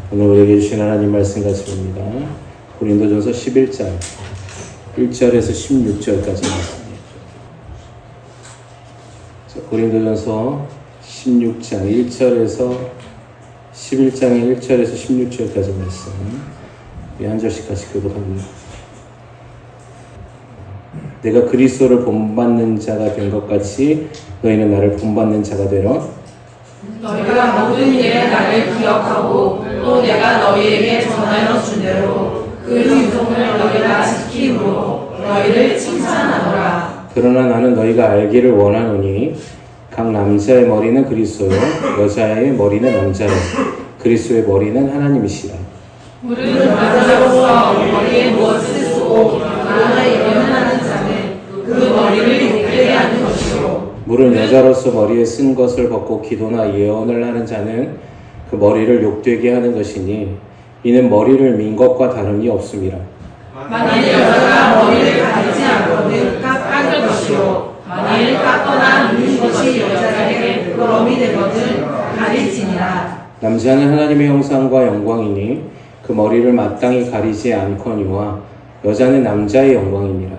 오늘 우리에게 주신 하나님 말씀 같이 봅니다. 고린도전서 11장 1절에서 16절까지 말씀입니다. 고린도전서 16장 1절에서 11장의 1절에서 16절까지 말씀 우리 한 절씩 같이 교독합니다. 내가 그리스도를 본받는 자가 된 것 같이 너희는 나를 본받는 자가 되라. 너희가 모든 일에 나를 기억하고 또 내가 너희에게 전하여 준 대로 그 유종을 너희가 지킴으로 너희를 칭찬하노라. 그러나 나는 너희가 알기를 원하노니 각 남자의 머리는 그리스도요 여자의 머리는 남자요 그리스도의 머리는 하나님이시라. 우리는 여자로서 머리에 무엇을 쓰고 그러나 이거는 하는 자는 그 머리를 욕되게 하는 것이요 물은 여자로서 머리에 쓴 것을 벗고 기도나 예언을 하는 자는 그 머리를 욕되게 하는 것이니 이는 머리를 민 것과 다름이 없음이라. 만일 여자가 머리를 가리지 않거든 깎을 것이요 만일 깎거나 미는 것이 여자에게 부끄러움이 되거든 가리지니라. 남자는 하나님의 형상과 영광이니 그 머리를 마땅히 가리지 않거니와 여자는 남자의 영광이니라.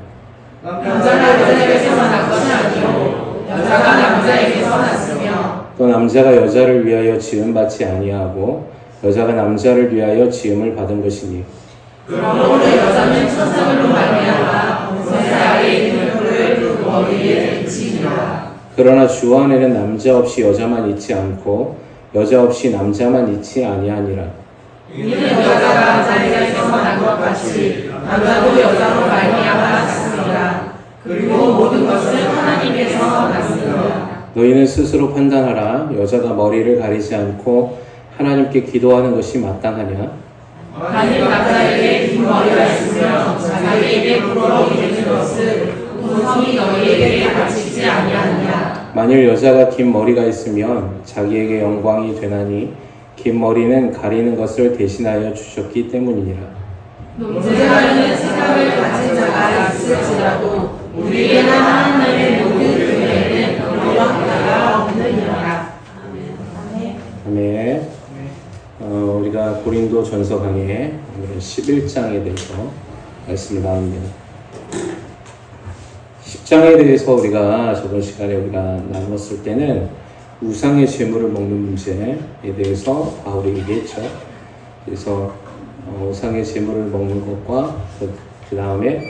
남자가 여자에게서 난 것이 아니요 여자가 남자에게서 났으며 또 남자가 여자를 위하여 지음받지 아니하고 여자가 남자를 위하여 지음을 받은 것이니 그러므로 여자는 천사들로 말미암아 권세 아래 있는 그를 그 머리에 붙이니라. 그러나 주 안에는 남자 없이 여자만 있지 않고 여자 없이 남자만 있지 아니하니라. 이는 여자가 남자에게서 난 것 같이 남자도 여자로 말미암아 났습니다. 그리고 모든 것은 하나님께서 났습니다. 너희는 스스로 판단하라. 여자가 머리를 가리지 않고 하나님께 기도하는 것이 마땅하냐? 만일 남자에게 긴 머리가 있으면 자기에게 부끄러움이 되는 것은 본성이 너희에게 갇히지 아니하느냐. 만일 여자가 긴 머리가 있으면 자기에게 영광이 되나니 긴 머리는 가리는 것을 대신하여 주셨기 때문이니라. 논쟁하는 생각을 가진 자가 있을지라도 우리에게는 하나님의 모든 교회에는 그런 자가 없느니라. 아멘. 우리가 고린도 전서 강의 오늘은 11장에 대해서 말씀을 나눕니다. 10장에 대해서 우리가 저번 시간에 우리가 나눴을 때는 우상의 제물을 먹는 문제에 대해서 바울이 얘기했죠. 그래서 우상의 제물을 먹는 것과 그 다음에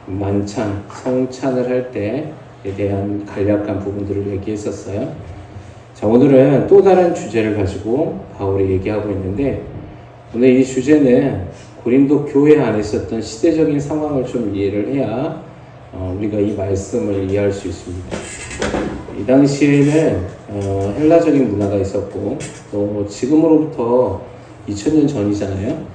만찬, 성찬을 할 때에 대한 간략한 부분들을 얘기했었어요. 자, 오늘은 또 다른 주제를 가지고 바울이 얘기하고 있는데 오늘 이 주제는 고린도 교회 안에 있었던 시대적인 상황을 좀 이해를 해야 우리가 이 말씀을 이해할 수 있습니다. 이 당시에는 헬라적인 문화가 있었고 또 지금으로부터 2000년 전이잖아요.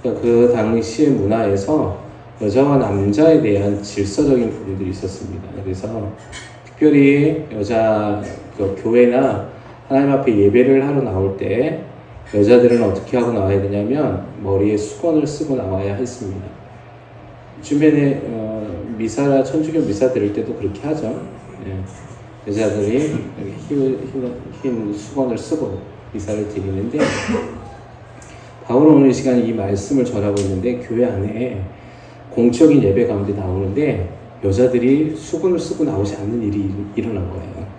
그러니까 그 당시의 문화에서 여자와 남자에 대한 질서적인 부분들이 있었습니다. 그래서 특별히 여자 교회나 하나님 앞에 예배를 하러 나올 때 여자들은 어떻게 하고 나와야 되냐면 머리에 수건을 쓰고 나와야 했습니다. 주변에 미사 천주교 미사 드릴 때도 그렇게 하죠. 예. 여자들이 흰 수건을 쓰고 미사를 드리는데 바울은 오늘 이 시간에 이 말씀을 전하고 있는데 교회 안에 공적인 예배 가운데 나오는데 여자들이 수건을 쓰고 나오지 않는 일이 일어난 거예요.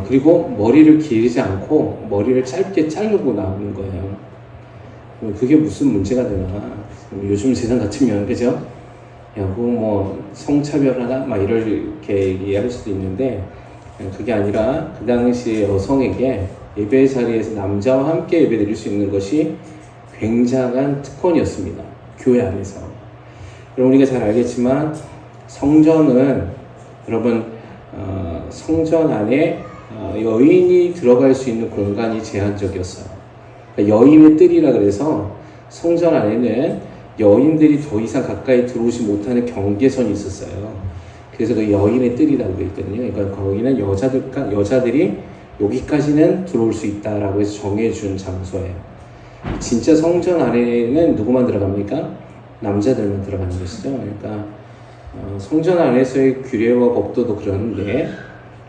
그리고 머리를 기르지 않고 머리를 짧게 자르고 나오는 거예요. 그게 무슨 문제가 되나? 요즘 세상 같으면 그죠? 야, 그거 뭐 성차별하나? 막 이렇게 얘기할 수도 있는데 그게 아니라 그 당시 여성에게 예배 자리에서 남자와 함께 예배 드릴 수 있는 것이 굉장한 특권이었습니다. 교회 안에서. 여러분 우리가 잘 알겠지만 성전은 여러분 성전 안에 여인이 들어갈 수 있는 공간이 제한적이었어요. 그러니까 여인의 뜰이라 그래서 성전 안에는 여인들이 더 이상 가까이 들어오지 못하는 경계선이 있었어요. 그래서 그 여인의 뜰이라고 있거든요. 그러니까 거기는 여자들이 여기까지는 들어올 수 있다라고 해서 정해준 장소예요. 진짜 성전 안에는 누구만 들어갑니까? 남자들만 들어가는 것이죠. 그러니까 성전 안에서의 규례와 법도도 그러는데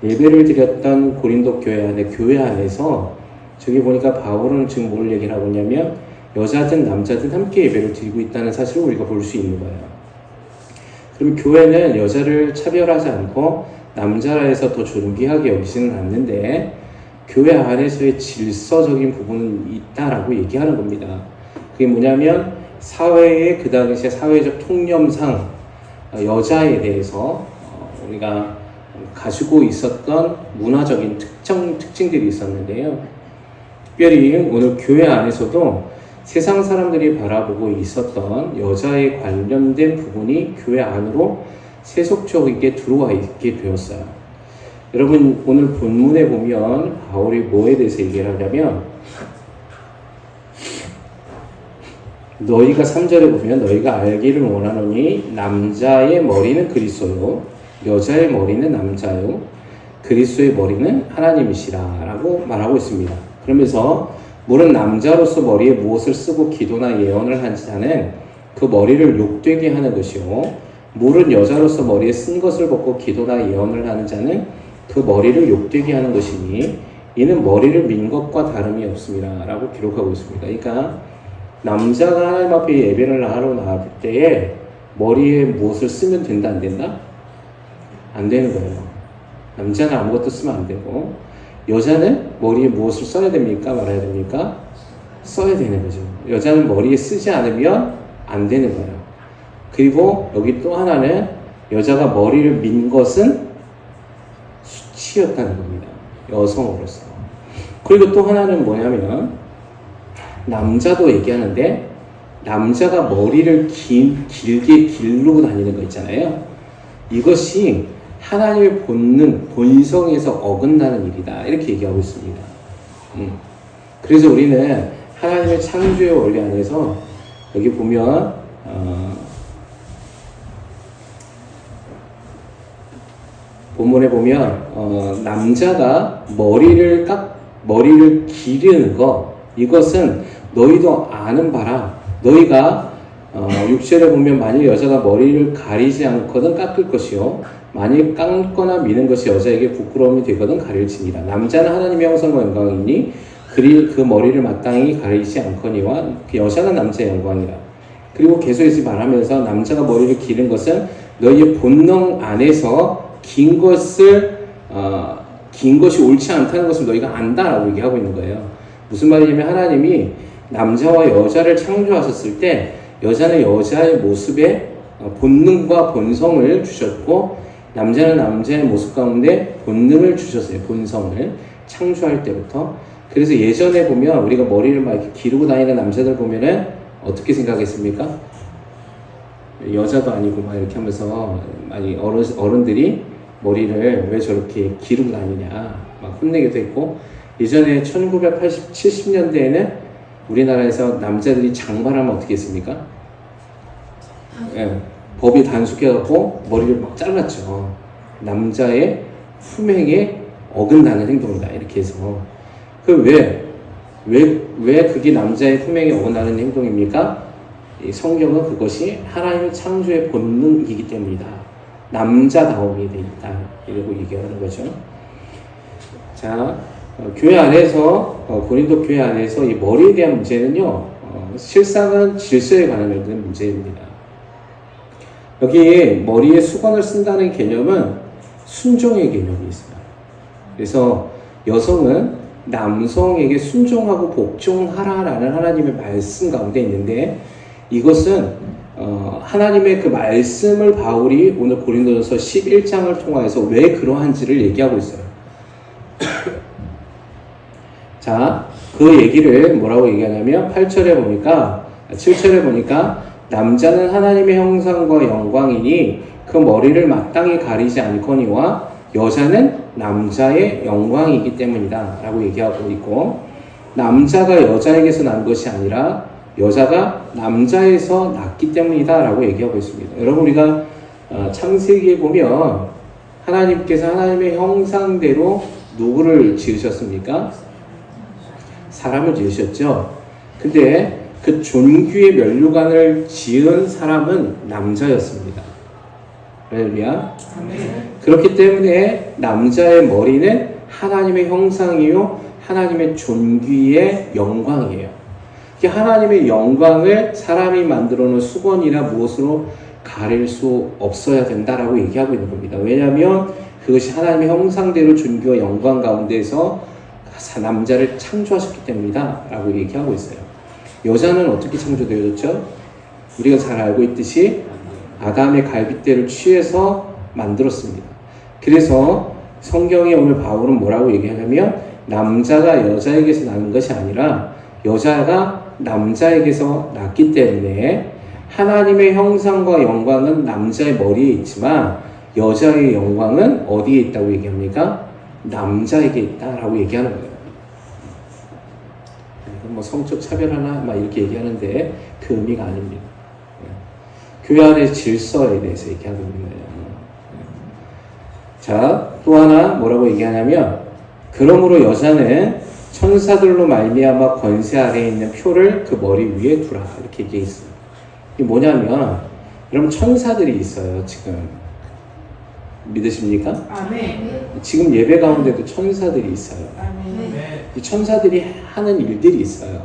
예배를 드렸던 고린도 교회 안에서 저기 보니까 바울은 지금 뭘 얘기를 하고 있냐면 여자든 남자든 함께 예배를 드리고 있다는 사실을 우리가 볼 수 있는 거예요. 그럼 교회는 여자를 차별하지 않고 남자라 해서 더 존귀하게 여기지는 않는데 교회 안에서의 질서적인 부분은 있다라고 얘기하는 겁니다. 그게 뭐냐면 사회의 그 당시의 사회적 통념상 여자에 대해서 우리가 가지고 있었던 문화적인 특징들이 있었는데요. 특별히 오늘 교회 안에서도 세상 사람들이 바라보고 있었던 여자에 관련된 부분이 교회 안으로 세속적이게 들어와 있게 되었어요. 여러분 오늘 본문에 보면 바울이 뭐에 대해서 얘기를 하냐면 너희가 3절에 보면 너희가 알기를 원하노니 남자의 머리는 그리스도요 여자의 머리는 남자요 그리스도의 머리는 하나님이시라 라고 말하고 있습니다. 그러면서 물은 남자로서 머리에 무엇을 쓰고 기도나 예언을 한 자는 그 머리를 욕되게 하는 것이요 물은 여자로서 머리에 쓴 것을 벗고 기도나 예언을 하는 자는 그 머리를 욕되게 하는 것이니 이는 머리를 민 것과 다름이 없습니다 라고 기록하고 있습니다. 그러니까 남자가 하나님 앞에 예배를 하러 나갈 때에 머리에 무엇을 쓰면 된다 안 된다? 안 되는 거예요. 남자는 아무것도 쓰면 안 되고 여자는 머리에 무엇을 써야 됩니까? 말아야 됩니까? 써야 되는 거죠. 여자는 머리에 쓰지 않으면 안 되는 거예요. 그리고 여기 또 하나는 여자가 머리를 민 것은 수치였다는 겁니다. 여성으로서. 그리고 또 하나는 뭐냐면 남자도 얘기하는데 남자가 머리를 길게 기르고 다니는 거 있잖아요. 이것이 하나님의 본성에서 어긋나는 일이다. 이렇게 얘기하고 있습니다. 그래서 우리는 하나님의 창조의 원리 안에서 여기 보면 본문에 보면 남자가 머리를 기르는 거 이것은 너희도 아는 바라. 너희가 6절에 보면 만일 여자가 머리를 가리지 않거든 깎을 것이요 만일 깎거나 미는 것이 여자에게 부끄러움이 되거든 가릴지니라. 남자는 하나님의 형상과 영광이니 그 머리를 마땅히 가리지 않거니와 그 여자는 남자의 영광이라. 그리고 계속해서 말하면서 남자가 머리를 기른 것은 너희의 본능 안에서 긴 것이 옳지 않다는 것을 너희가 안다라고 얘기하고 있는 거예요. 무슨 말이냐면 하나님이 남자와 여자를 창조하셨을 때 여자는 여자의 모습에 본능과 본성을 주셨고 남자는 남자의 모습 가운데 본능을 주셨어요. 본성을 창조할 때부터. 그래서 예전에 보면 우리가 머리를 막 이렇게 기르고 다니는 남자들 보면은 어떻게 생각했습니까? 여자도 아니고 막 이렇게 하면서 많이 어른들이 머리를 왜 저렇게 기르고 다니냐 막 혼내기도 했고 예전에 1970년대에는 우리나라에서 남자들이 장발하면 어떻게 했습니까? 예, 법이 단속해갖고 머리를 막 잘랐죠. 남자의 품행에 어긋나는 행동이다 이렇게 해서 왜 그게 남자의 품행에 어긋나는 행동입니까? 이 성경은 그것이 하나님의 창조의 본능이기 때문이다. 남자다움이 돼 있다 이러고 얘기하는 거죠. 자, 교회 안에서 고린도 교회 안에서 이 머리에 대한 문제는요 실상은 질서에 관한 문제입니다. 여기 머리에 수건을 쓴다는 개념은 순종의 개념이 있어요. 그래서 여성은 남성에게 순종하고 복종하라라는 하나님의 말씀 가운데 있는데 이것은 하나님의 그 말씀을 바울이 오늘 고린도전서 11장을 통해서 왜 그러한지를 얘기하고 있어요. 자, 그 얘기를 뭐라고 얘기하냐면 7절에 보니까 남자는 하나님의 형상과 영광이니 그 머리를 마땅히 가리지 않거니와 여자는 남자의 영광이기 때문이다 라고 얘기하고 있고 남자가 여자에게서 난 것이 아니라 여자가 남자에서 났기 때문이다 라고 얘기하고 있습니다. 여러분 우리가 창세기에 보면 하나님께서 하나님의 형상대로 누구를 지으셨습니까? 사람을 지으셨죠. 근데 그 존귀의 면류관을 지은 사람은 남자였습니다. 할렐루야. 그렇기 때문에 남자의 머리는 하나님의 형상이요 하나님의 존귀의 영광이에요. 이게 하나님의 영광을 사람이 만들어 놓은 수건이나 무엇으로 가릴 수 없어야 된다라고 얘기하고 있는 겁니다. 왜냐하면 그것이 하나님의 형상대로 존귀와 영광 가운데서 남자를 창조하셨기 때문이다 라고 얘기하고 있어요. 여자는 어떻게 창조되어졌죠? 우리가 잘 알고 있듯이 아담의 갈빗대를 취해서 만들었습니다. 그래서 성경에 오늘 바울은 뭐라고 얘기하냐면 남자가 여자에게서 낳은 것이 아니라 여자가 남자에게서 낳기 때문에 하나님의 형상과 영광은 남자의 머리에 있지만 여자의 영광은 어디에 있다고 얘기합니까? 남자에게 있다라고 얘기하는 거예요. 뭐 성적 차별하나 막 이렇게 얘기하는데 그 의미가 아닙니다. 교회 안의 질서에 대해서 얘기하고 있는 거예요. 자, 또 하나 뭐라고 얘기하냐면 그러므로 여자는 천사들로 말미암아 권세 아래에 있는 표를 그 머리 위에 두라 이렇게 얘기해 있어요. 이게 뭐냐면 여러분 천사들이 있어요. 지금 믿으십니까? 아멘. 지금 예배 가운데도 천사들이 있어요. 아멘. 이 천사들이 하는 일들이 있어요.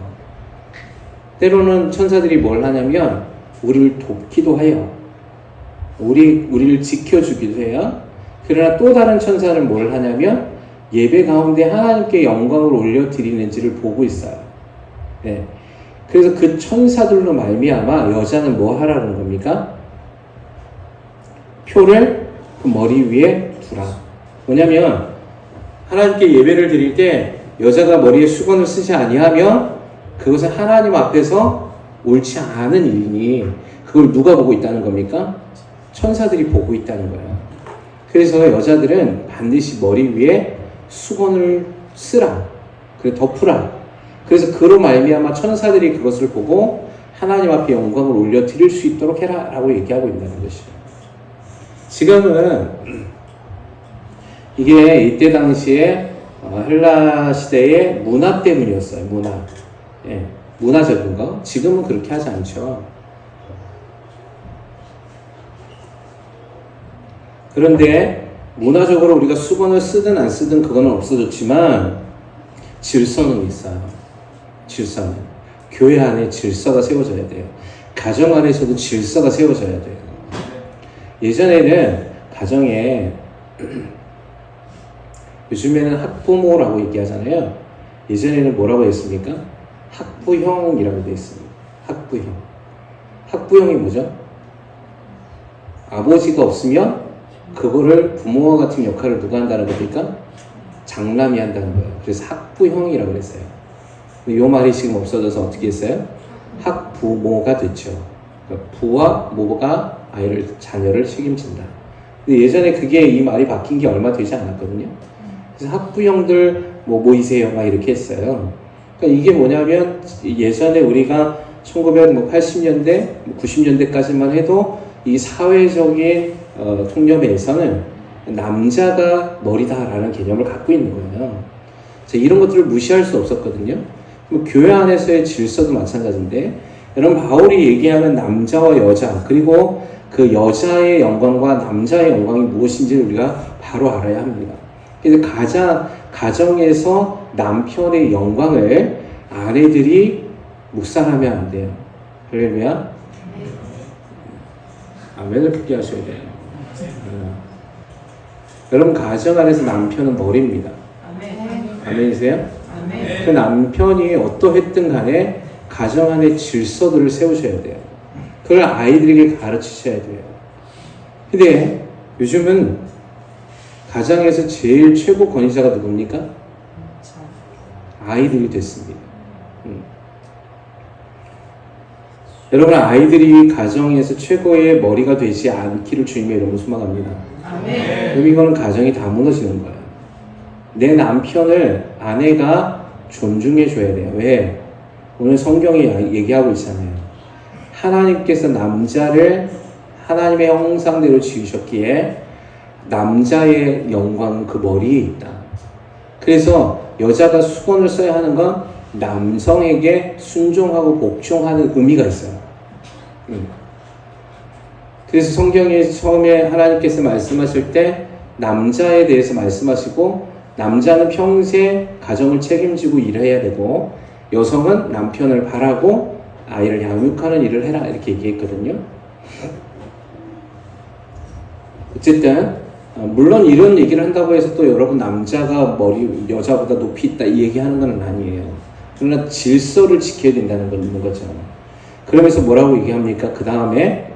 때로는 천사들이 뭘 하냐면 우리를 돕기도 해요. 우리를 지켜주기도 해요. 그러나 또 다른 천사는 뭘 하냐면 예배 가운데 하나님께 영광을 올려드리는지를 보고 있어요. 네. 그래서 그 천사들로 말미암아 여자는 뭐 하라는 겁니까? 표를 그 머리 위에 두라. 뭐냐면 하나님께 예배를 드릴 때 여자가 머리에 수건을 쓰지 아니하면 그것은 하나님 앞에서 옳지 않은 일이니 그걸 누가 보고 있다는 겁니까? 천사들이 보고 있다는 거예요. 그래서 여자들은 반드시 머리 위에 수건을 쓰라. 그래 덮으라. 그래서 그로 말미암아 천사들이 그것을 보고 하나님 앞에 영광을 올려 드릴 수 있도록 해라 라고 얘기하고 있다는 것이죠. 지금은 이게 이때 당시에 헬라 시대의 문화 때문이었어요. 문화. 예, 문화적인 거. 지금은 그렇게 하지 않죠. 그런데 문화적으로 우리가 수건을 쓰든 안 쓰든 그거는 없어졌지만 질서는 있어요. 질서는. 교회 안에 질서가 세워져야 돼요. 가정 안에서도 질서가 세워져야 돼요. 예전에는 가정에 요즘에는 학부모라고 얘기하잖아요. 예전에는 뭐라고 했습니까? 학부형이라고 되어 있습니다. 학부형. 학부형이 뭐죠? 아버지가 없으면 그거를 부모와 같은 역할을 누가 한다는 겁니까? 장남이 한다는 거예요. 그래서 학부형이라고 그랬어요. 이 말이 지금 없어져서 어떻게 했어요? 학부모가 됐죠. 그러니까 부와 모가 자녀를 책임진다. 근데 예전에 그게 이 말이 바뀐 게 얼마 되지 않았거든요. 그래서 학부형들 모이세요 막 이렇게 했어요. 그러니까 이게 뭐냐면 예전에 우리가 1980년대, 90년대까지만 해도 이 사회적인 통념에서는 남자가 머리다라는 개념을 갖고 있는 거예요. 이런 것들을 무시할 수 없었거든요. 교회 안에서의 질서도 마찬가지인데 여러분 바울이 얘기하는 남자와 여자 그리고 그 여자의 영광과 남자의 영광이 무엇인지를 우리가 바로 알아야 합니다. 그래서 가정에서 남편의 영광을 아내들이 묵살하면 안 돼요. 할렐루야. 아멘을 크게 하셔야 돼요. 여러분 가정 안에서 남편은 머리입니다. 아멘이세요? 아멘. 그 남편이 어떠했든 간에 가정 안에 질서들을 세우셔야 돼요. 그걸 아이들에게 가르치셔야 돼요. 근데 요즘은 가정에서 제일 최고 권위자가 누굽니까? 아이들이 됐습니다. 여러분 아이들이 가정에서 최고의 머리가 되지 않기를 주님의 이름으로 소망합니다. 아멘. 이거는 가정이 다 무너지는 거예요. 내 남편을 아내가 존중해 줘야 돼요. 왜? 오늘 성경이 얘기하고 있잖아요. 하나님께서 남자를 하나님의 형상대로 지으셨기에 남자의 영광은 그 머리에 있다. 그래서 여자가 수건을 써야 하는 건 남성에게 순종하고 복종하는 의미가 있어요. 그래서 성경에 처음에 하나님께서 말씀하실 때 남자에 대해서 말씀하시고 남자는 평생 가정을 책임지고 일해야 되고 여성은 남편을 바라고 아이를 양육하는 일을 해라 이렇게 얘기했거든요. 어쨌든 물론 이런 얘기를 한다고 해서 또 여러분 남자가 머리 여자보다 높이 있다 이 얘기하는 건 아니에요. 그러나 질서를 지켜야 된다는 건 있는 거죠. 그러면서 뭐라고 얘기합니까? 그 다음에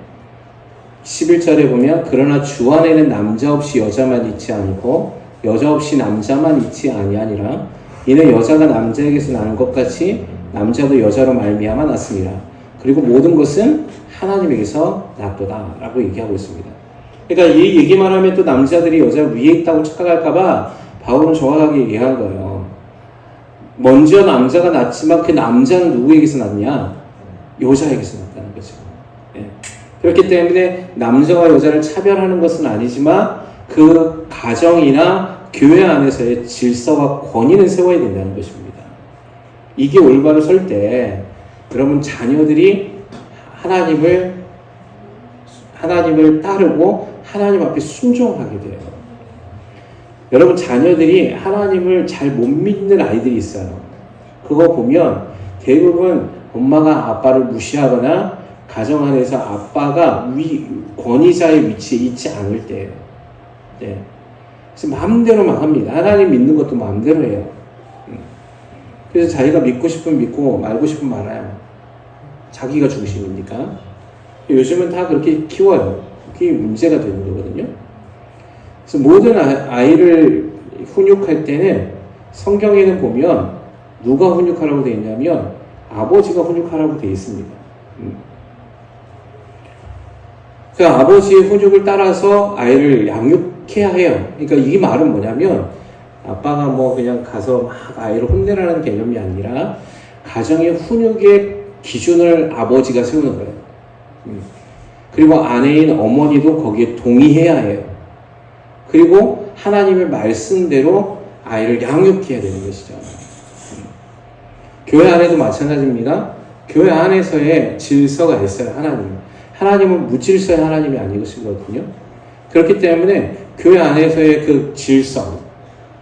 11절에 보면 그러나 주 안에는 남자 없이 여자만 있지 않고 여자 없이 남자만 있지 아니하니라. 이는 여자가 남자에게서 나는 것 같이 남자도 여자로 말미암아 났습니다. 그리고 모든 것은 하나님에게서 났도다 라고 얘기하고 있습니다. 그러니까 이 얘기만 하면 또 남자들이 여자 위에 있다고 착각할까봐 바울은 정확하게 얘기한 거예요. 먼저 남자가 났지만 그 남자는 누구에게서 났냐? 여자에게서 났다는 거죠. 예. 그렇기 때문에 남자와 여자를 차별하는 것은 아니지만 그 가정이나 교회 안에서의 질서와 권위는 세워야 된다는 것입니다. 이게 올바로 설 때 여러분 자녀들이 하나님을 따르고 하나님 앞에 순종하게 돼요. 여러분 자녀들이 하나님을 잘 못 믿는 아이들이 있어요. 그거 보면 대부분 엄마가 아빠를 무시하거나 가정 안에서 아빠가 권위자의 위치에 있지 않을 때예요. 네. 그래서 마음대로 막 합니다. 하나님 믿는 것도 마음대로 해요. 그래서 자기가 믿고 싶으면 믿고 말고 싶으면 말아요. 자기가 중심이니까. 요즘은 다 그렇게 키워요. 그게 문제가 되는 거거든요. 그래서 모든 아이를 훈육할 때는 성경에는 보면 누가 훈육하라고 되어 있냐면 아버지가 훈육하라고 되어 있습니다. 그 아버지의 훈육을 따라서 아이를 양육해야 해요. 그러니까 이 말은 뭐냐면 아빠가 뭐 그냥 가서 막 아이를 혼내라는 개념이 아니라 가정의 훈육의 기준을 아버지가 세우는 거예요. 그리고 아내인 어머니도 거기에 동의해야 해요. 그리고 하나님의 말씀대로 아이를 양육해야 되는 것이죠. 교회 안에도 마찬가지입니다. 교회 안에서의 질서가 있어요. 하나님은 무질서의 하나님이 아니거든요. 그렇기 때문에 교회 안에서의 그 질서,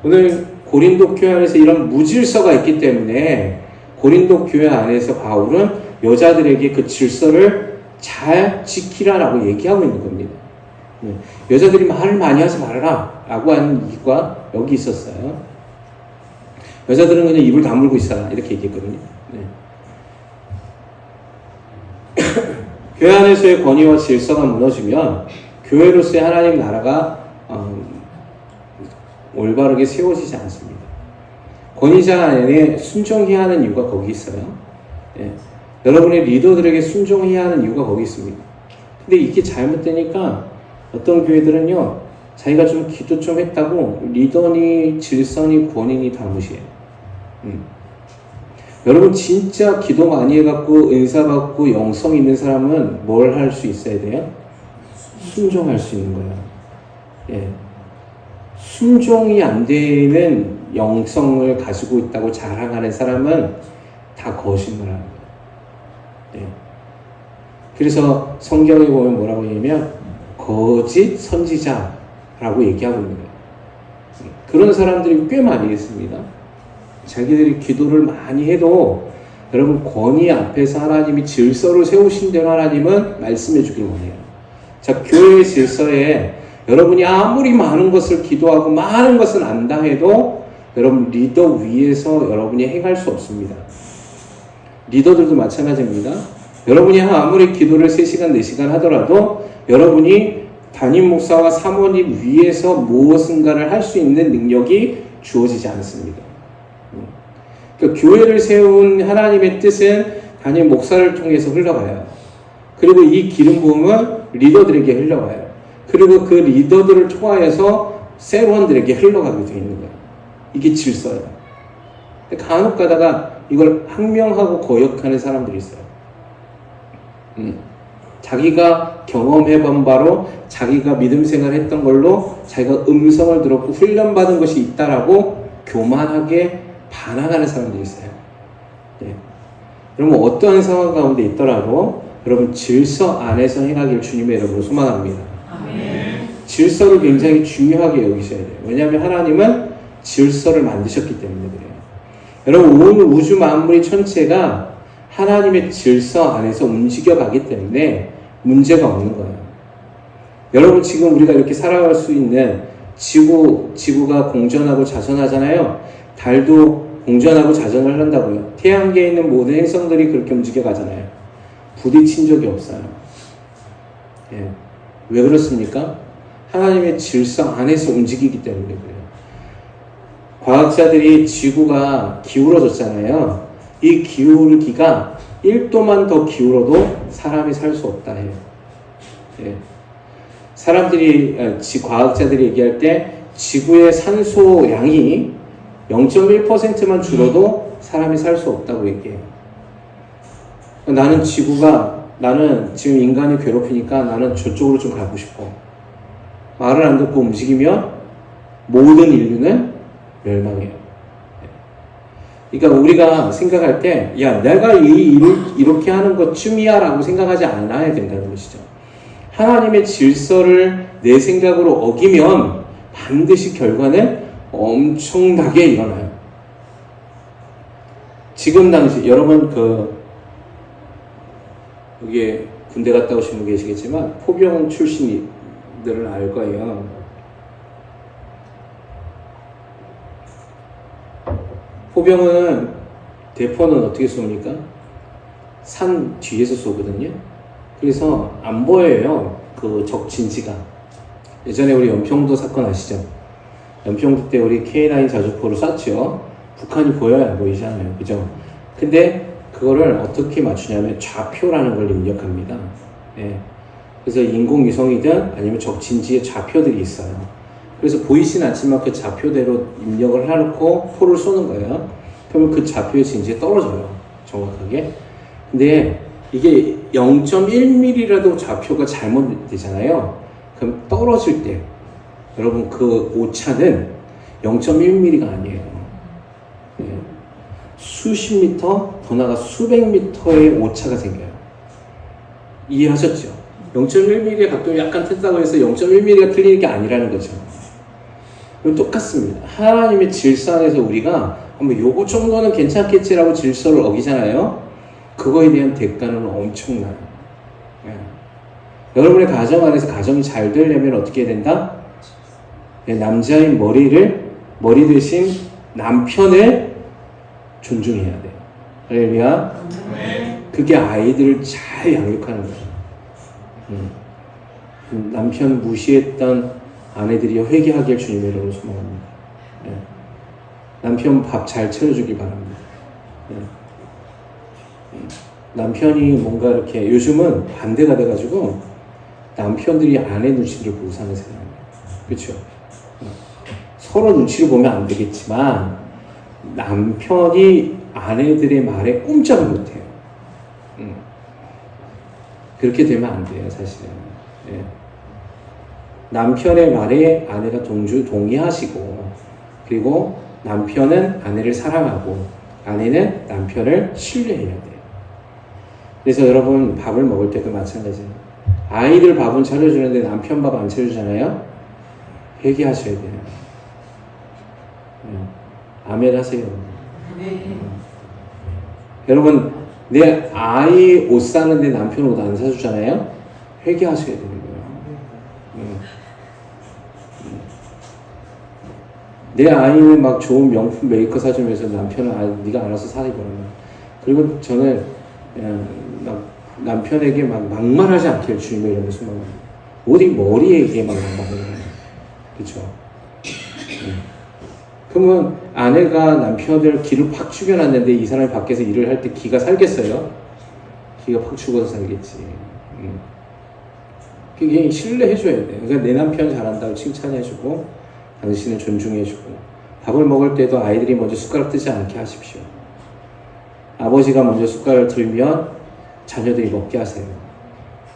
오늘 고린도 교회 안에서 이런 무질서가 있기 때문에 고린도 교회 안에서 바울은 여자들에게 그 질서를 잘 지키라라고 얘기하고 있는 겁니다. 여자들이 말을 많이 하지 말아라 라고 하는 이유가 여기 있었어요. 여자들은 그냥 입을 다물고 있어라 이렇게 얘기했거든요. 교회 안에서의 권위와 질서가 무너지면 교회로서의 하나님 나라가 올바르게 세워지지 않습니다. 권위자 안에 순종해야 하는 이유가 거기 있어요. 여러분의 리더들에게 순종해야 하는 이유가 거기 있습니다. 근데 이게 잘못되니까 어떤 교회들은요, 자기가 좀 기도 좀 했다고 리더니 질서니 권위니 다 무시해요. 여러분 진짜 기도 많이 해갖고 은사 받고 영성 있는 사람은 뭘 할 수 있어야 돼요? 순종할 수 있는 거예요. 예. 순종이 안 되는 영성을 가지고 있다고 자랑하는 사람은 다 거짓말합니다. 예. 그래서 성경에 보면 뭐라고 얘기하면 거짓 선지자라고 얘기하고 있는 거예요. 그런 사람들이 꽤 많이 있습니다. 자기들이 기도를 많이 해도 여러분 권위 앞에서 하나님이 질서를 세우신 대로 하나님은 말씀해 주길 원해요. 자, 교회의 질서에 여러분이 아무리 많은 것을 기도하고 많은 것을 안다 해도 여러분 리더 위에서 여러분이 행할 수 없습니다. 리더들도 마찬가지입니다. 여러분이 아무리 기도를 3시간, 4시간 하더라도 여러분이 담임 목사와 사모님 위에서 무엇인가를 할 수 있는 능력이 주어지지 않습니다. 그러니까 교회를 세운 하나님의 뜻은 담임 목사를 통해서 흘러가요. 그리고 이 기름 부음은 리더들에게 흘러가요. 그리고 그 리더들을 통하여서 세원들에게 흘러가게 되어 있는 거예요. 이게 질서예요. 간혹 가다가 이걸 항명하고 거역하는 사람들이 있어요. 자기가 경험해본 바로 자기가 믿음 생활했던 걸로 자기가 음성을 들었고 훈련받은 것이 있다라고 교만하게 반항하는 사람들이 있어요. 네. 여러분 어떠한 상황 가운데 있더라도 여러분 질서 안에서 행하기를 주님의 이름으로 소망합니다. 아멘. 질서를 굉장히 중요하게 여기셔야 돼요. 왜냐하면 하나님은 질서를 만드셨기 때문에 그래요. 여러분, 온 우주 만물의 천체가 하나님의 질서 안에서 움직여가기 때문에 문제가 없는 거예요. 여러분, 지금 우리가 이렇게 살아갈 수 있는 지구가 공전하고 자전하잖아요. 달도 공전하고 자전을 한다고요. 태양계에 있는 모든 행성들이 그렇게 움직여가잖아요. 부딪힌 적이 없어요. 예. 왜 그렇습니까? 하나님의 질서 안에서 움직이기 때문에 그래요. 과학자들이 지구가 기울어졌잖아요. 이 기울기가 1도만 더 기울어도 사람이 살 수 없다 해요. 예. 과학자들이 얘기할 때 지구의 산소 양이 0.1%만 줄어도 사람이 살 수 없다고 얘기해요. 나는 지금 인간이 괴롭히니까 나는 저쪽으로 좀 가고 싶어. 말을 안 듣고 움직이면 모든 인류는 멸망해요. 그러니까 우리가 생각할 때, 야, 내가 이 일을 이렇게 하는 것쯤이야 라고 생각하지 않아야 된다는 것이죠. 하나님의 질서를 내 생각으로 어기면 반드시 결과는 엄청나게 일어나요. 지금 당시, 여러분, 여기 군대 갔다 오신 분 계시겠지만, 포병 출신들은 알 거예요. 포병은, 대포는 어떻게 쏘니까? 산 뒤에서 쏘거든요. 그래서 안 보여요. 그 적 진지가. 예전에 우리 연평도 사건 아시죠? 연평도 때 우리 K9 자주포를 쐈죠. 북한이 보여야 안 보이잖아요. 그죠? 근데 그거를 어떻게 맞추냐면 좌표라는 걸 입력합니다. 예. 그래서 인공위성이든 아니면 적 진지의 좌표들이 있어요. 그래서 보이진 않지만 그 좌표대로 입력을 해놓고 포를 쏘는 거예요. 그러면 그 좌표의 진지에 떨어져요. 정확하게. 근데 이게 0.1mm라도 좌표가 잘못되잖아요. 그럼 떨어질 때 여러분 그 오차는 0.1mm가 아니에요. 예. 수십 미터, 더 나아가 수백 미터의 오차가 생겨요. 이해하셨죠? 0.1mm의 각도를 약간 틀다고 해서 0.1mm가 틀리는 게 아니라는 거죠. 똑같습니다. 하나님의 질서 안에서 우리가 한번 요거 정도는 괜찮겠지라고 질서를 어기잖아요. 그거에 대한 대가는 엄청나요. 예. 여러분의 가정 안에서 가정이 잘 되려면 어떻게 해야 된다? 예, 남자인 머리 대신 남편을 존중해야 돼요. 할렐루야. 그게 아이들을 잘 양육하는 거예요. 남편 무시했던 아내들이 회개하길 주님의 이름으로 소망합니다. 예. 남편 밥 잘 차려주길 바랍니다. 예. 남편이 뭔가 이렇게 요즘은 반대가 돼가지고 남편들이 아내 눈치를 보고 사는 세상이에요. 그렇죠? 서로 눈치를 보면 안 되겠지만 남편이 아내들의 말에 꼼짝을 못해요. 그렇게 되면 안 돼요, 사실은. 예. 남편의 말에 아내가 동의하시고, 그리고 남편은 아내를 사랑하고, 아내는 남편을 신뢰해야 돼요. 그래서 여러분, 밥을 먹을 때도 마찬가지예요. 아이들 밥은 차려주는데 남편 밥 안 차려주잖아요? 회개하셔야 돼요. 아멘 하세요. 여러분, 내 아이 옷 사는데 남편 옷 안 사주잖아요? 회개하셔야 되는 거예요. 내 아이는 막 좋은 명품 메이커 사주면서 남편은 네가 알아서 사 입어라. 그리고 저는 남편에게 막 막말하지 않게 주님의 이름으로 소망합니다. 어디 머리에 막 막말해요. 그렇죠? 그러면 아내가 남편을 기를 팍 죽여놨는데 이 사람이 밖에서 일을 할 때 기가 살겠어요? 기가 팍 죽어서 살겠지. 그게 신뢰해줘야 돼. 그러니까 내 남편 잘한다고 칭찬해주고 당신을 존중해주고 밥을 먹을 때도 아이들이 먼저 숟가락 뜨지 않게 하십시오. 아버지가 먼저 숟가락을 들면 자녀들이 먹게 하세요.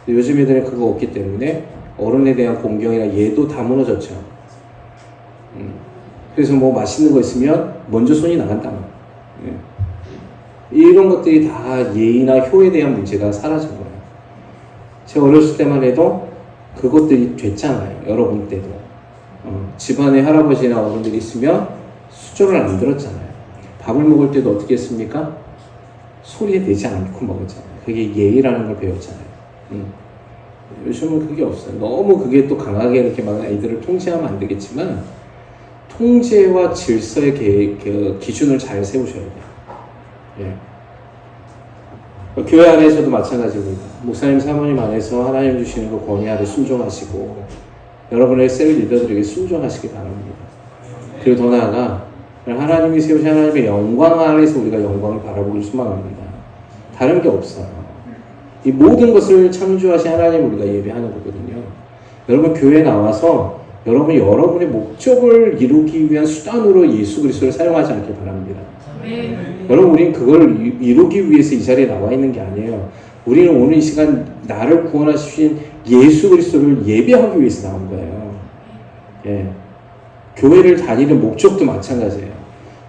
요즘 애들은 그거 없기 때문에 어른에 대한 공경이나 예도 다 무너졌죠. 그래서 뭐 맛있는 거 있으면 먼저 손이 나간다. 예. 이런 것들이 다 예의나 효에 대한 문제가 사라진 거예요. 제가 어렸을 때만 해도 그것들이 됐잖아요. 여러분 때도. 집안에 할아버지나 어른들이 있으면 축조를 안 들었잖아요. 밥을 먹을 때도 어떻게 했습니까? 소리에 내지 않고 먹었잖아요. 그게 예의라는 걸 배웠잖아요. 요즘은 그게 없어요. 너무 그게 또 강하게 이렇게 막 아이들을 통제하면 안 되겠지만, 통제와 질서의 그 기준을 잘 세우셔야 돼요. 예. 교회 안에서도 마찬가지입니다. 목사님, 사모님 안에서 하나님 주시는 그 권위 아래 순종하시고, 여러분의 셀 리더들에게 순종하시기 바랍니다. 그리고 더 나아가, 하나님이 세우신 하나님의 영광 안에서 우리가 영광을 바라보길 소망합니다. 다른 게 없어요. 이 모든 것을 창조하신 하나님 우리가 예배하는 거거든요. 여러분, 교회에 나와서 여러분이 여러분의 목적을 이루기 위한 수단으로 예수 그리스도를 사용하지 않길 바랍니다. 여러분, 우리는 그걸 이루기 위해서 이 자리에 나와 있는 게 아니에요. 우리는 오늘 이 시간 나를 구원하신 예수 그리스도를 예배하기 위해서 나온 거예요. 예. 교회를 다니는 목적도 마찬가지예요.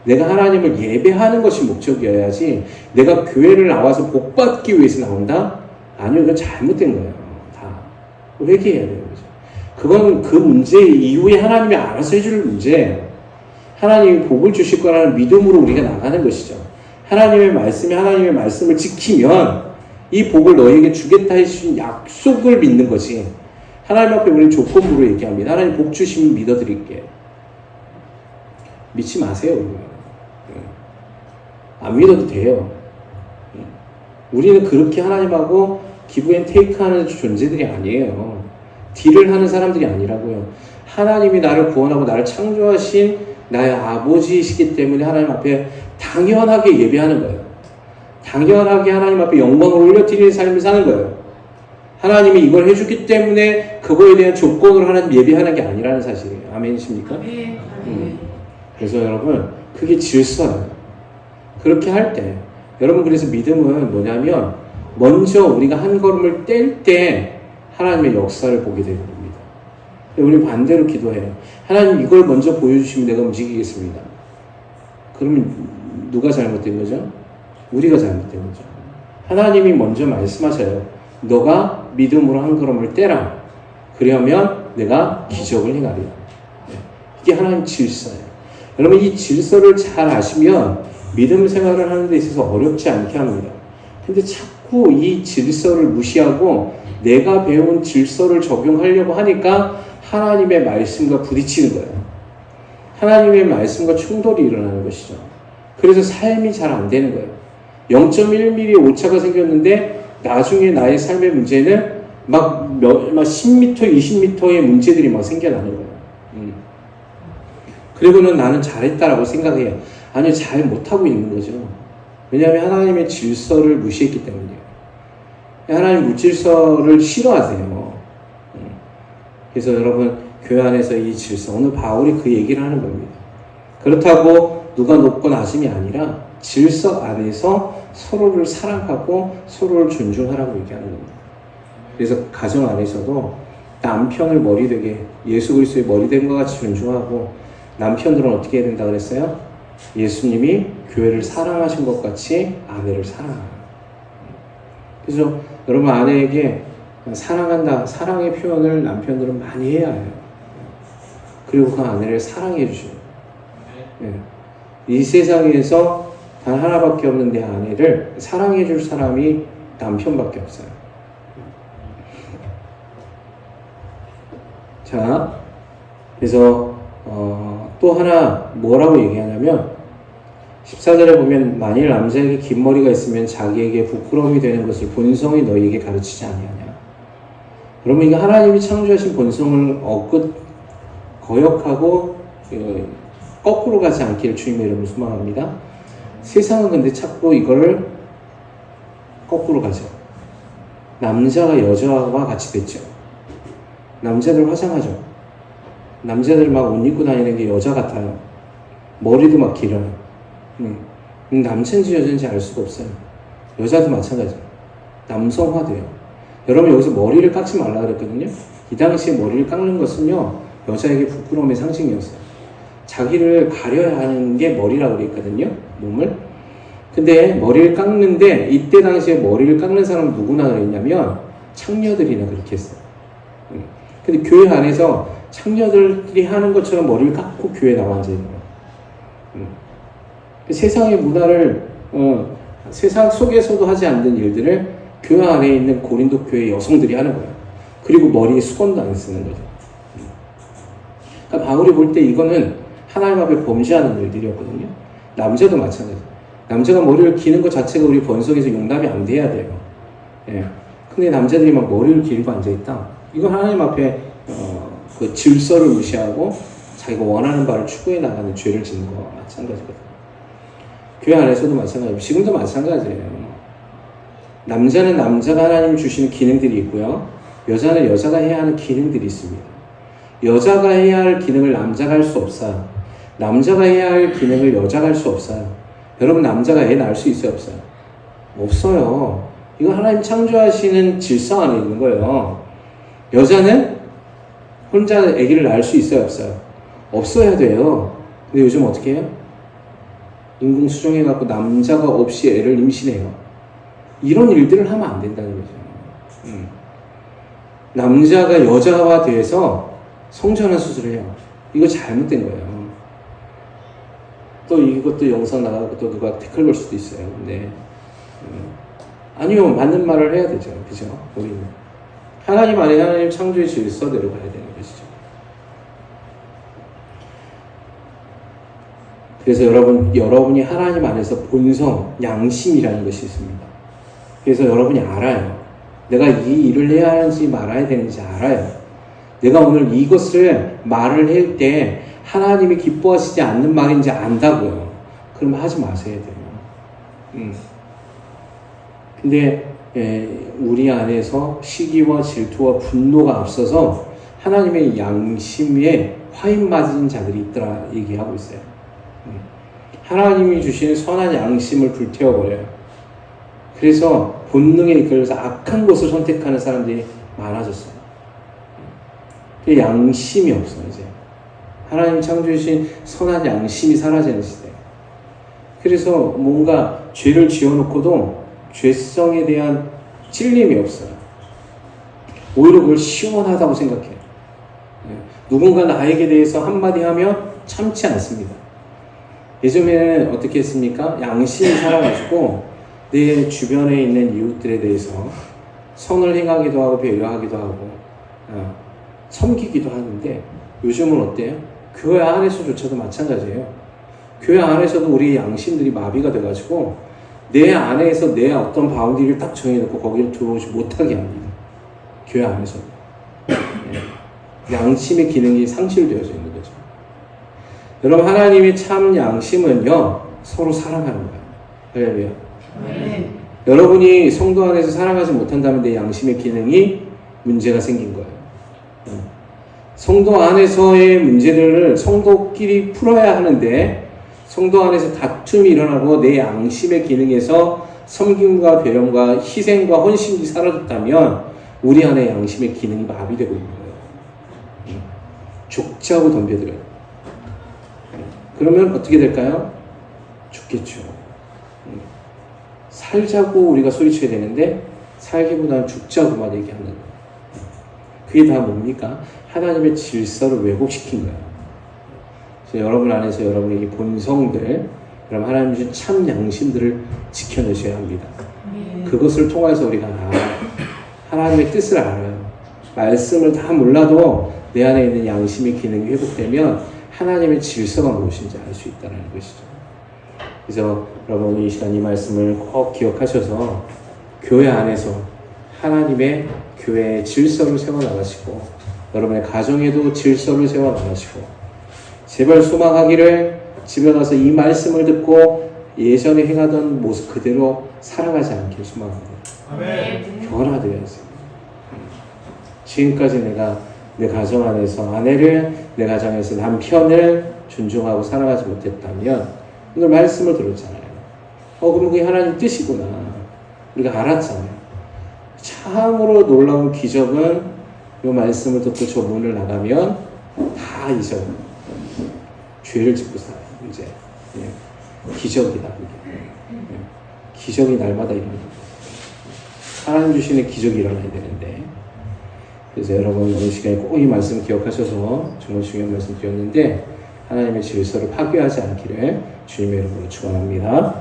내가 하나님을 예배하는 것이 목적이어야지 내가 교회를 나와서 복받기 위해서 나온다? 아니요, 그건 잘못된 거예요. 다 회개해야 돼요. 그건 그 문제 이후에 하나님이 알아서 해줄 문제예요. 하나님이 복을 주실 거라는 믿음으로 우리가 나가는 것이죠. 하나님의 말씀을 지키면 이 복을 너에게 주겠다 해주신 약속을 믿는 것이, 하나님 앞에 우리는 조건부로 얘기합니다. 하나님 복 주시면 믿어드릴게. 믿지 마세요. 안 믿어도 돼요. 우리는 그렇게 하나님하고 기브 앤 테이크 하는 존재들이 아니에요. 딜을 하는 사람들이 아니라고요. 하나님이 나를 구원하고 나를 창조하신 나의 아버지이시기 때문에 하나님 앞에 당연하게 예배하는 거예요. 당연하게 하나님 앞에 영광을 올려드리는 삶을 사는 거예요. 하나님이 이걸 해주기 때문에 그거에 대한 조건으로 하나님 예배하는 게 아니라는 사실이에요. 아멘이십니까? 그래서 여러분, 그게 질서예요. 그렇게 할 때, 여러분, 그래서 믿음은 뭐냐면, 먼저 우리가 한 걸음을 뗄 때 하나님의 역사를 보게 되는 겁니다. 우리 반대로 기도해요. 하나님, 이걸 먼저 보여주시면 내가 움직이겠습니다. 그러면 누가 잘못된 거죠? 우리가 잘못된 거죠. 하나님이 먼저 말씀하셔요. 너가 믿음으로 한 걸음을 떼라. 그러면 내가 기적을 행하리라. 이게 하나님 질서예요. 여러분, 이 질서를 잘 아시면 믿음 생활을 하는 데 있어서 어렵지 않게 합니다. 근데 자꾸 이 질서를 무시하고 내가 배운 질서를 적용하려고 하니까 하나님의 말씀과 부딪히는 거예요. 하나님의 말씀과 충돌이 일어나는 것이죠. 그래서 삶이 잘 안 되는 거예요. 0.1mm 오차가 생겼는데 나중에 나의 삶의 문제는 막 10m, 20m의 문제들이 막 생겨나는 거예요. 그리고는 나는 잘했다라고 생각해요. 아니요, 잘 못하고 있는 거죠. 왜냐하면 하나님의 질서를 무시했기 때문이에요. 하나님 무질서를 싫어하세요. 그래서 여러분, 교회 안에서 이 질서, 오늘 바울이 그 얘기를 하는 겁니다. 그렇다고 누가 높고 낮음이 아니라 질서 안에서 서로를 사랑하고 서로를 존중하라고 얘기하는 겁니다. 그래서 가정 안에서도 남편을 머리되게 예수 그리스도의 머리된 것 같이 존중하고, 남편들은 어떻게 해야 된다 그랬어요? 예수님이 교회를 사랑하신 것 같이 아내를 사랑하라. 그래서 여러분, 아내에게 사랑한다, 사랑의 표현을 남편들은 많이 해야 해요. 그리고 그 아내를 사랑해 주셔요. 네. 이 세상에서 단 하나밖에 없는 내 아내를 사랑해 줄 사람이 남편밖에 없어요. 자, 그래서 또 하나 뭐라고 얘기하냐면 14절에 보면, 만일 남자에게 긴 머리가 있으면 자기에게 부끄러움이 되는 것을 본성이 너희에게 가르치지 아니하냐. 그러면 이게 하나님이 창조하신 본성을 거역하고 거꾸로 가지 않기를 주님의 이름으로 소망합니다. 세상은 근데 자꾸 이거를 거꾸로 가죠. 남자가 여자와 같이 됐죠. 남자들 화장하죠. 남자들 막 옷 입고 다니는 게 여자 같아요. 머리도 막 길어요. 남자인지 여자인지 알 수가 없어요. 여자도 마찬가지예요. 남성화돼요. 여러분, 여기서 머리를 깎지 말라 그랬거든요. 이 당시에 머리를 깎는 것은요, 여자에게 부끄러움의 상징이었어요. 자기를 가려야 하는 게 머리라고 그랬거든요, 몸을. 근데 머리를 깎는데, 이때 당시에 머리를 깎는 사람은 누구나 그랬냐면 창녀들이나 그렇게 했어요. 근데 교회 안에서 창녀들이 하는 것처럼 머리를 깎고 교회에 나와 앉아 있는 거예요. 세상의 문화를 세상 속에서도 하지 않는 일들을 교회 안에 있는 고린도 교회 여성들이 하는 거예요. 그리고 머리에 수건도 안 쓰는 거죠. 그러니까 바울이 볼 때 이거는 하나님 앞에 범죄하는 일들이었거든요. 남자도 마찬가지예요. 남자가 머리를 기는 것 자체가 우리 번성에서 용납이 안 돼야 돼요. 예. 근데 남자들이 막 머리를 기르고 앉아있다. 이건 하나님 앞에 그 질서를 무시하고 자기가 원하는 바를 추구해 나가는 죄를 짓는 거와 마찬가지거든요. 교회 안에서도 마찬가지고 지금도 마찬가지예요. 남자는 남자가 하나님 주시는 기능들이 있고요. 여자는 여자가 해야 하는 기능들이 있습니다. 여자가 해야 할 기능을 남자가 할 수 없어요. 남자가 해야 할 기능을 여자가 할 수 없어요. 여러분 남자가 애 낳을 수 있어요? 없어요? 없어요. 이거 하나님 창조하시는 질서 안에 있는 거예요. 여자는 혼자 아기를 낳을 수 있어요? 없어요? 없어야 돼요. 근데 요즘 어떻게 해요? 인공 수정해갖고 남자가 없이 애를 임신해요. 이런 일들을 하면 안 된다는 거죠. 남자가 여자가 돼서 성전환 수술을 해요. 이거 잘못된 거예요. 또 이것도 영상 나가고 또 누가 태클 걸 수도 있어요. 근데 아니요, 맞는 말을 해야 되죠. 그죠? 우리는 하나님 안에 하나님 창조의 질서대로 가야 되는 것이죠. 그래서 여러분이 하나님 안에서 본성, 양심이라는 것이 있습니다. 그래서 여러분이 알아요. 내가 이 일을 해야 하는지 말아야 되는지 알아요. 내가 오늘 이것을 말을 할 때 하나님이 기뻐하시지 않는 말인지 안다고요. 그러면 하지 마셔야 돼요. 근데 우리 안에서 시기와 질투와 분노가 앞서서 하나님의 양심에 화인 맞은 자들이 있더라 얘기하고 있어요. 하나님이 주시는 선한 양심을 불태워버려요. 그래서 본능에 이끌려서 악한 것을 선택하는 사람들이 많아졌어요. 양심이 없어요, 이제. 하나님 창조해주신 선한 양심이 사라지는 시대. 그래서 뭔가 죄를 지어놓고도 죄성에 대한 찔림이 없어요. 오히려 그걸 시원하다고 생각해요. 누군가 나에게 대해서 한마디 하면 참지 않습니다. 예전에는 어떻게 했습니까? 양심이 살아가지고 내 주변에 있는 이웃들에 대해서 선을 행하기도 하고 배려하기도 하고 섬기기도 하는데 요즘은 어때요? 교회 안에서조차도 마찬가지예요. 교회 안에서도 우리 양심들이 마비가 돼가지고 내 안에서 내 어떤 바운디를 딱 정해놓고 거기를 들어오지 못하게 합니다. 교회 안에서도. 양심의 기능이 상실되어져 있는 거죠. 여러분 하나님의 참 양심은요 서로 사랑하는 거예요. 할렐루야. 여러분이 성도 안에서 사랑하지 못한다면 내 양심의 기능이 문제가 생긴 거예요. 성도 안에서의 문제들을 성도끼리 풀어야 하는데 성도 안에서 다툼이 일어나고 내 양심의 기능에서 섬김과 배려과 희생과 헌신이 사라졌다면 우리 안에 양심의 기능이 마비되고 있는 거예요. 죽자고 덤벼들어요. 그러면 어떻게 될까요? 죽겠죠. 살자고 우리가 소리쳐야 되는데 살기보다는 죽자고만 얘기하는 거예요. 그게 다 뭡니까? 하나님의 질서를 왜곡시킨 거예요. 그래서 여러분 안에서 여러분의 이 본성들, 그럼 하나님 주신 참 양심들을 지켜내셔야 합니다. 그것을 통해서 우리가 하나님의 뜻을 알아요. 말씀을 다 몰라도 내 안에 있는 양심의 기능이 회복되면 하나님의 질서가 무엇인지 알 수 있다는 것이죠. 그래서 여러분 이 시간 이 말씀을 꼭 기억하셔서 교회 안에서 하나님의 교회의 질서를 세워나가시고 여러분의 가정에도 질서를 세워나가시고 제발 소망하기를 집에 가서 이 말씀을 듣고 예전에 행하던 모습 그대로 살아가지 않길 소망합니다. 아멘. 변화되어야지. 지금까지 내가 내 가정 안에서 아내를, 내 가정에서 남편을 존중하고 사랑하지 못했다면 오늘 말씀을 들었잖아요. 그럼 그게 하나님 뜻이구나. 우리가 알았잖아요. 참으로 놀라운 기적은 이 말씀을 듣고 저 문을 나가면 다 잊어요. 죄를 짓고 살아요. 이제 기적이다. 그게. 기적이 날마다 일어납니다. 하나님 주시는 기적이 일어나야 되는데 그래서 여러분 오늘 시간에 꼭 이 말씀 기억하셔서 정말 중요한 말씀 드렸는데 하나님의 질서를 파괴하지 않기를 주님의 이름으로 축원합니다.